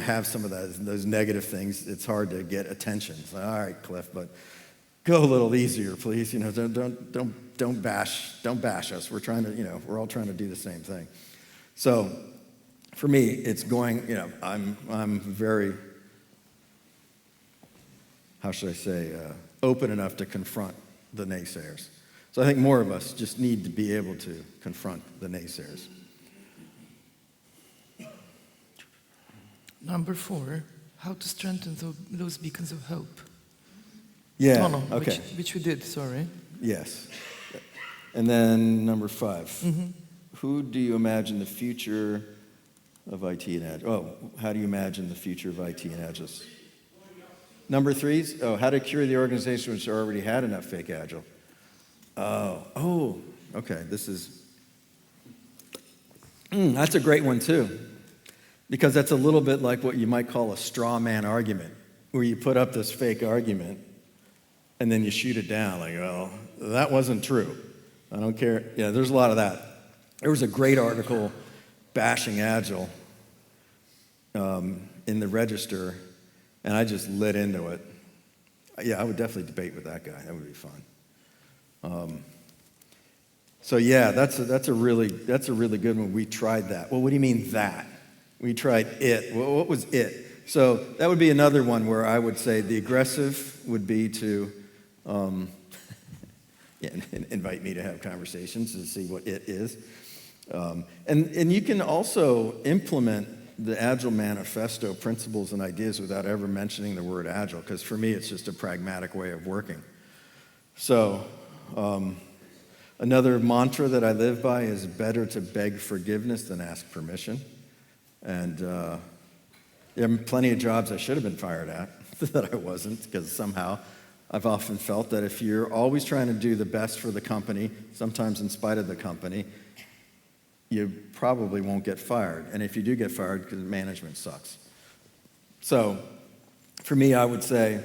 have some of those negative things. It's hard to get attention. It's like, all right, Cliff, but go a little easier, please. Don't bash us. We're all trying to do the same thing. So for me, it's going. I'm very, how should I say, open enough to confront the naysayers. So I think more of us just need to be able to confront the naysayers. Number 4, how to strengthen those beacons of hope. Yeah, No, okay. which we did, sorry. Yes. And then number 5. Who do you imagine the future of IT and Agile? Oh, how do you imagine the future of IT and Agile? Number 3, how to cure the organization which already had enough fake Agile. Okay, this is, that's a great one too. Because that's a little bit like what you might call a straw man argument, where you put up this fake argument and then you shoot it down like, well, that wasn't true. I don't care. Yeah, there's a lot of that. There was a great article bashing Agile in the Register, and I just lit into it. Yeah, I would definitely debate with that guy. That would be fun. So yeah, that's a really good one. We tried that. Well, what do you mean that? We tried it. Well, what was it? So that would be another one where I would say the aggressive would be to invite me to have conversations to see what it is. And you can also implement the Agile Manifesto principles and ideas without ever mentioning the word Agile, because for me it's just a pragmatic way of working. So another mantra that I live by is better to beg forgiveness than ask permission. And there are plenty of jobs I should have been fired at that I wasn't, because somehow I've often felt that if you're always trying to do the best for the company, sometimes in spite of the company, you probably won't get fired. And if you do get fired, because management sucks. So for me, I would say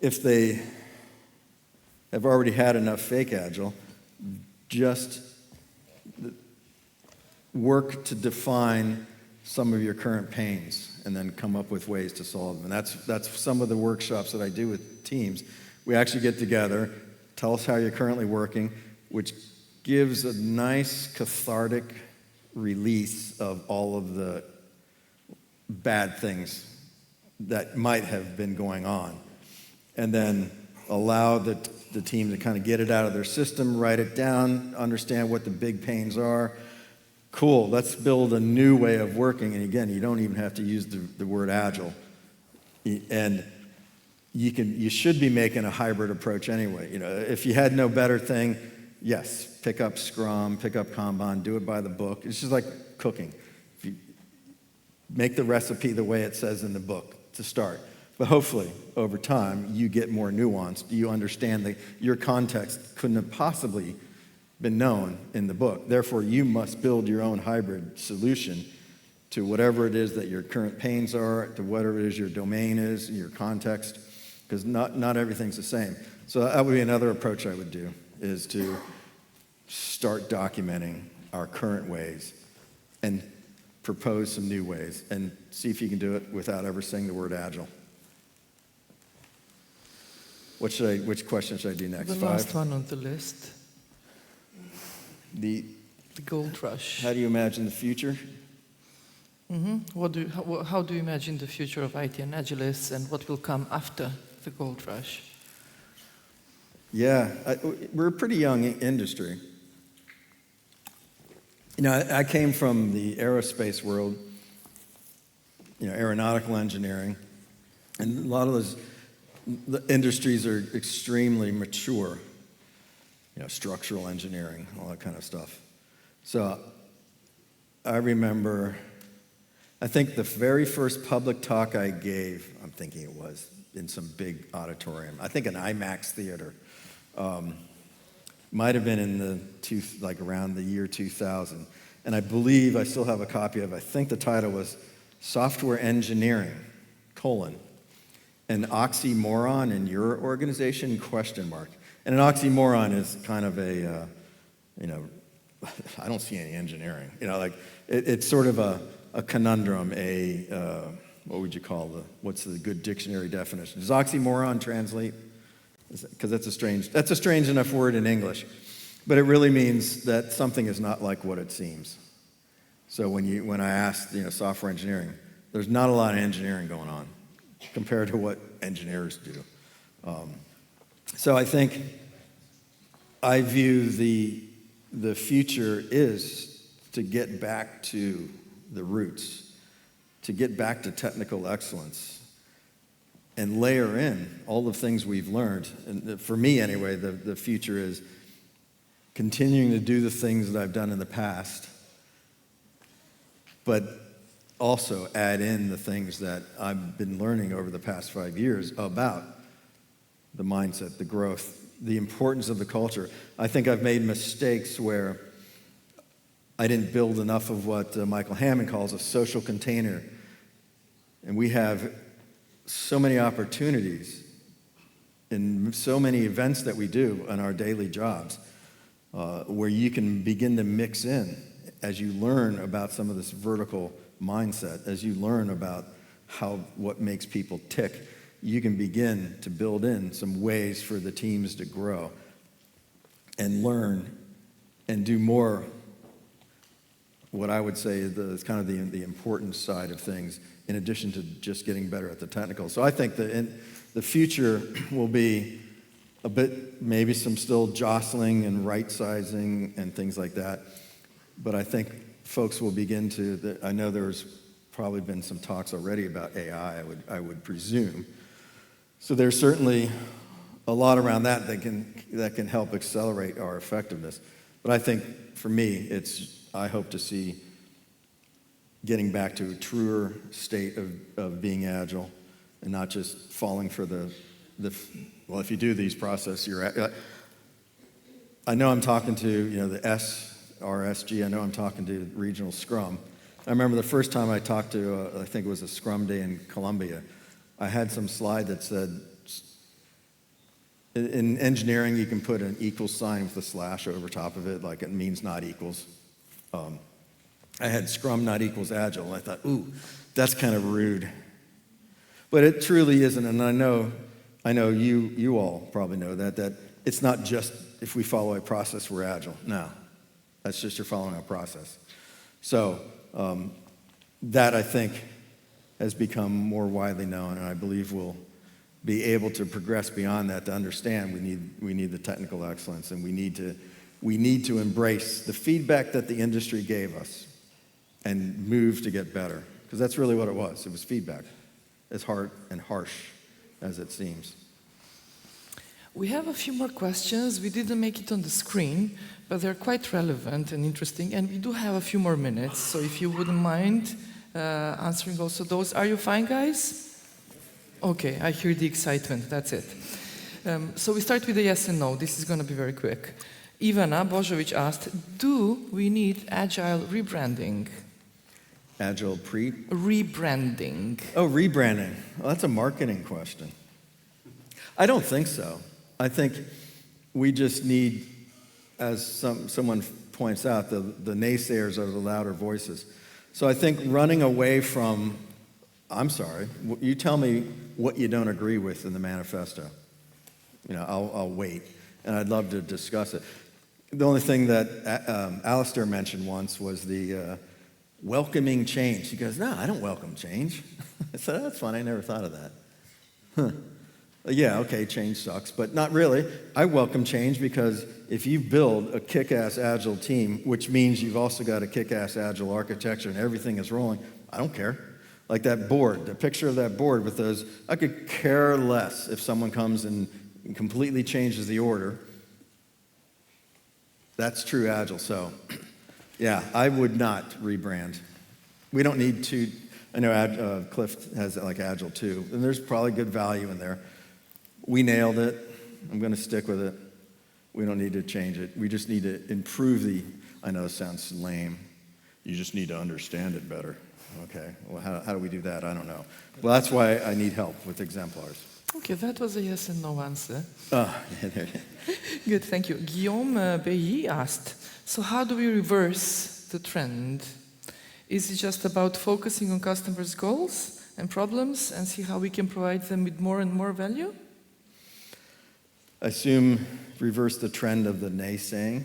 if they have already had enough fake Agile, just work to define some of your current pains and then come up with ways to solve them. And that's some of the workshops that I do with teams. We actually get together, tell us how you're currently working, which gives a nice cathartic release of all of the bad things that might have been going on. And then allow the team to kind of get it out of their system, write it down, understand what the big pains are. Cool, let's build a new way of working. And again, you don't even have to use the word Agile. And you should be making a hybrid approach anyway. You know, if you had no better thing, yes, pick up Scrum, pick up Kanban, do it by the book. It's just like cooking. If you make the recipe the way it says in the book to start. But hopefully, over time, you get more nuanced. You understand that your context couldn't have possibly been known in the book. Therefore, you must build your own hybrid solution to whatever it is that your current pains are, to whatever it is your domain is, your context, because not everything's the same. So that would be another approach I would do, is to start documenting our current ways and propose some new ways and see if you can do it without ever saying the word Agile. Which question should I do next? The 5? last one on the list. The gold rush. How do you imagine the future? How do you imagine the future of IT and Agilists, and what will come after the gold rush? Yeah, we're a pretty young industry. You know, I came from the aerospace world, you know, aeronautical engineering, and a lot of those the industries are extremely mature. You know, structural engineering, all that kind of stuff. So I remember, I think the very first public talk I gave, I'm thinking it was in some big auditorium, I think an IMAX theater, might have been in around the year 2000. And I believe I still have a copy of it. I think the title was Software Engineering, an oxymoron in your organization, ? And an oxymoron is kind of a, I don't see any engineering. You know, like it's sort of a conundrum, what would you call what's the good dictionary definition? Does oxymoron translate? Because that's a strange enough word in English. But it really means that something is not like what it seems. So when I asked, software engineering, there's not a lot of engineering going on compared to what engineers do. So I think I view the future is to get back to the roots, to get back to technical excellence, and layer in all the things we've learned. And for me, anyway, the future is continuing to do the things that I've done in the past, but also add in the things that I've been learning over the past 5 years about the mindset, the growth, the importance of the culture. I think I've made mistakes where I didn't build enough of what Michael Hammond calls a social container. And we have so many opportunities in so many events that we do in our daily jobs where you can begin to mix in as you learn about some of this vertical mindset, as you learn about what makes people tick. You can begin to build in some ways for the teams to grow and learn and do more, what I would say is kind of the important side of things, in addition to just getting better at the technical. So I think the future will be a bit, maybe some still jostling and right-sizing and things like that. But I think folks will begin to, I know there's probably been some talks already about AI, I would presume. So there's certainly a lot around that can help accelerate our effectiveness. But I think for me, I hope to see getting back to a truer state of being agile and not just falling for well, if you do these processes, I know I'm talking to, the RSG, I know I'm talking to Regional Scrum. I remember the first time I talked to, I think it was a Scrum Day in Columbia, I had some slide that said, in engineering, you can put an equal sign with a slash over top of it, like it means not equals. I had Scrum not equals Agile, and I thought, ooh, that's kind of rude. But it truly isn't, and I know you all probably know that it's not just if we follow a process, we're Agile. No, that's just you're following a process. So that, I think, has become more widely known, and I believe we'll be able to progress beyond that to understand we need the technical excellence, and we need to embrace the feedback that the industry gave us and move to get better, because that's really what it was. It was feedback, as hard and harsh as it seems. We have a few more questions. We didn't make it on the screen, but they're quite relevant and interesting, and we do have a few more minutes, so if you wouldn't mind answering also those. Are you fine, guys? Okay, I hear the excitement. That's it. So we start with a yes and no. This is going to be very quick. Ivana Božović asked, do we need agile rebranding? Agile rebranding. Oh, rebranding. Well, that's a marketing question. I don't think so. I think we just need, as someone points out, the naysayers are the louder voices. So I think running away from, I'm sorry, you tell me what you don't agree with in the manifesto. I'll wait, and I'd love to discuss it. The only thing that Alistair mentioned once was the welcoming change. He goes, no, I don't welcome change. I said, that's fun, I never thought of that. Huh. Yeah, okay, change sucks, but not really. I welcome change because if you build a kick-ass Agile team, which means you've also got a kick-ass Agile architecture and everything is rolling, I don't care. Like that board, the picture of that board with those, I could care less if someone comes and completely changes the order. That's true Agile, so yeah, I would not rebrand. We don't need to, I know Cliff has like Agile too, and there's probably good value in there. We nailed it. I'm going to stick with it. We don't need to change it. We just need to improve I know it sounds lame. You just need to understand it better. Okay, well, how do we do that? I don't know. Well, that's why I need help with Exemplars. Okay, that was a yes and no answer. Good, thank you. Guillaume Bailly asked, so how do we reverse the trend? Is it just about focusing on customers' goals and problems and see how we can provide them with more and more value? I assume reverse the trend of the naysaying.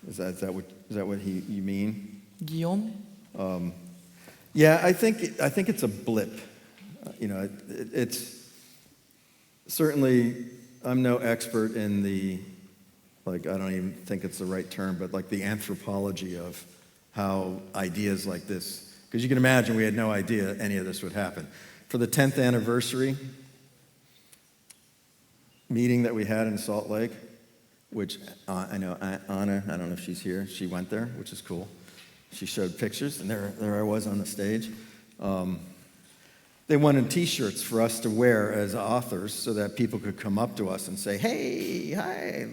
Is that what you mean? Guillaume? Yeah, I think it's a blip. It's certainly, I'm no expert in the like, I don't even think it's the right term, but like the anthropology of how ideas like this, because you can imagine we had no idea any of this would happen. For the 10th anniversary meeting that we had in Salt Lake, which I know Anna, I don't know if she's here, she went there, which is cool. She showed pictures, and there I was on the stage. They wanted T-shirts for us to wear as authors so that people could come up to us and say, hey, hi,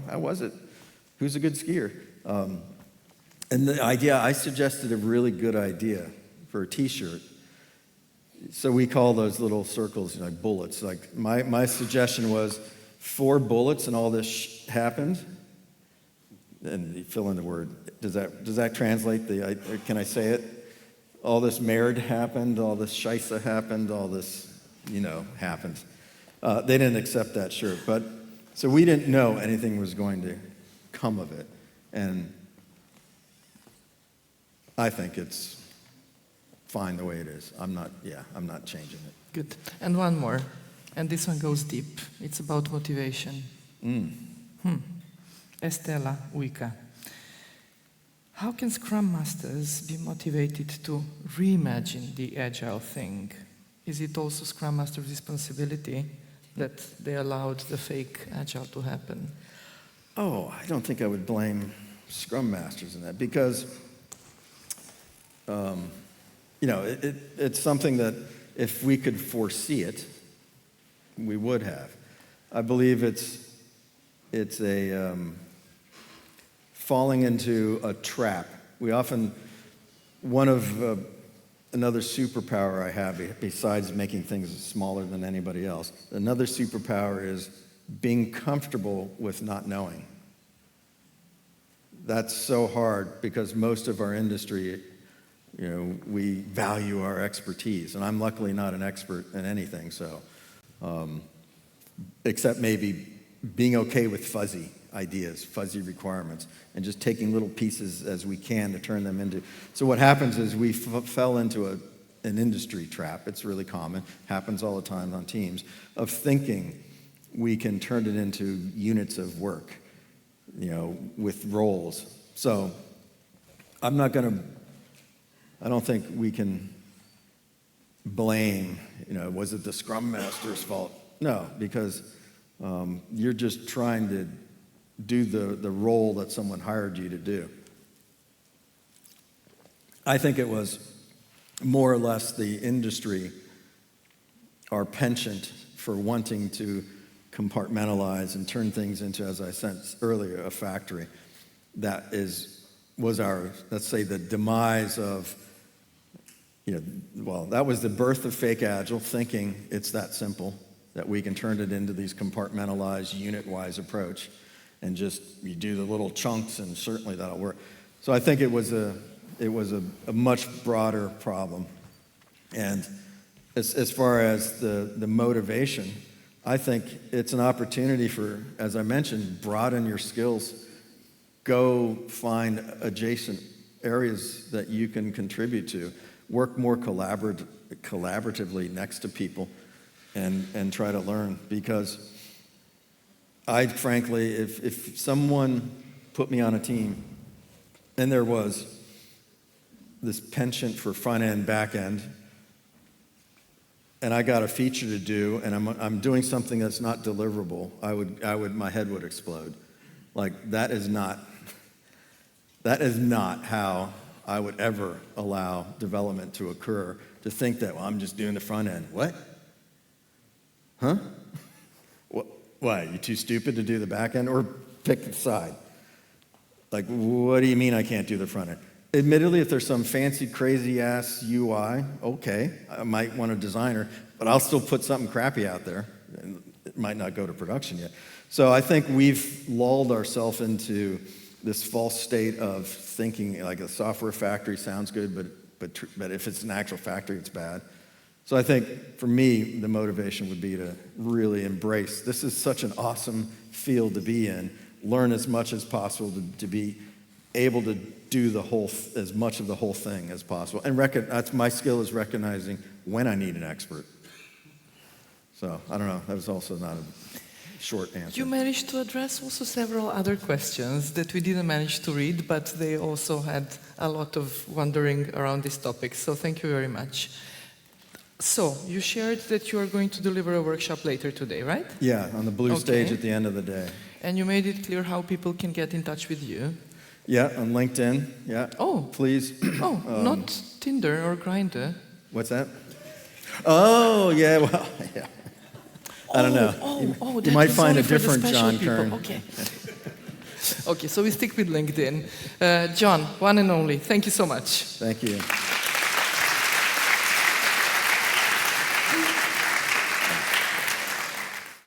how was it? Who's a good skier? And the idea, I suggested a really good idea for a T-shirt. So we call those little circles like bullets. Like my suggestion was 4 bullets and all this happened. And you fill in the word. Does that translate? Can I say it? All this merd happened, all this scheisse happened, all this, happened. They didn't accept that shirt. But so we didn't know anything was going to come of it. And I think it's fine the way it is. I'm not changing it. Good. And one more. And this one goes deep. It's about motivation. Estela Uica. How can Scrum Masters be motivated to reimagine the Agile thing? Is it also Scrum Master's responsibility that they allowed the fake Agile to happen? Oh, I don't think I would blame Scrum Masters in that because, it's something that if we could foresee it, we would have. I believe it's a falling into a trap. Another superpower I have, besides making things smaller than anybody else, another superpower is being comfortable with not knowing. That's so hard because most of our industry, we value our expertise, and I'm luckily not an expert in anything, so, except maybe being okay with fuzzy ideas, fuzzy requirements, and just taking little pieces as we can to turn them into. So what happens is we fell into an industry trap. It's really common, happens all the time on teams, of thinking we can turn it into units of work, with roles. So I don't think we can blame, was it the Scrum Master's fault? No, because you're just trying to do the role that someone hired you to do. I think it was more or less the industry, our penchant for wanting to compartmentalize and turn things into, as I said earlier, a factory. That was our, let's say, the demise of, that was the birth of fake Agile, thinking it's that simple, that we can turn it into these compartmentalized, unit-wise approach, and just you do the little chunks, and certainly that'll work. So I think it was a much broader problem. And as far as the motivation, I think it's an opportunity for, as I mentioned, broaden your skills. Go find adjacent areas that you can contribute to. Work more collaboratively next to people and try to learn. Because I frankly, if someone put me on a team and there was this penchant for front end, back end, and I got a feature to do, and I'm doing something that's not deliverable, my head would explode. Like that is not how I would ever allow development to occur. To think that, I'm just doing the front end. What? Huh? Why? You too stupid to do the back end, or pick the side? Like, what do you mean I can't do the front end? Admittedly, if there's some fancy, crazy-ass UI, okay, I might want a designer, but I'll still put something crappy out there, and it might not go to production yet. So I think we've lulled ourselves into this false state of thinking like a software factory sounds good, but if it's an actual factory, it's bad. So I think for me, the motivation would be to really embrace, this is such an awesome field to be in, learn as much as possible to be able to do as much of the whole thing as possible. And that's my skill, is recognizing when I need an expert. So I don't know, that was also not a... short answer. You managed to address also several other questions that we didn't manage to read, but they also had a lot of wondering around this topic. So thank you very much. So you shared that you are going to deliver a workshop later today, right? Yeah, on the blue stage at the end of the day. And you made it clear how people can get in touch with you. Yeah, on LinkedIn. Yeah. Oh. Please. Oh, not Tinder or Grindr. What's that? Oh, yeah, well, yeah. I don't know. You might find a different Jon Kern. Okay. Okay, so we stick with LinkedIn. Jon, one and only, thank you so much. Thank you.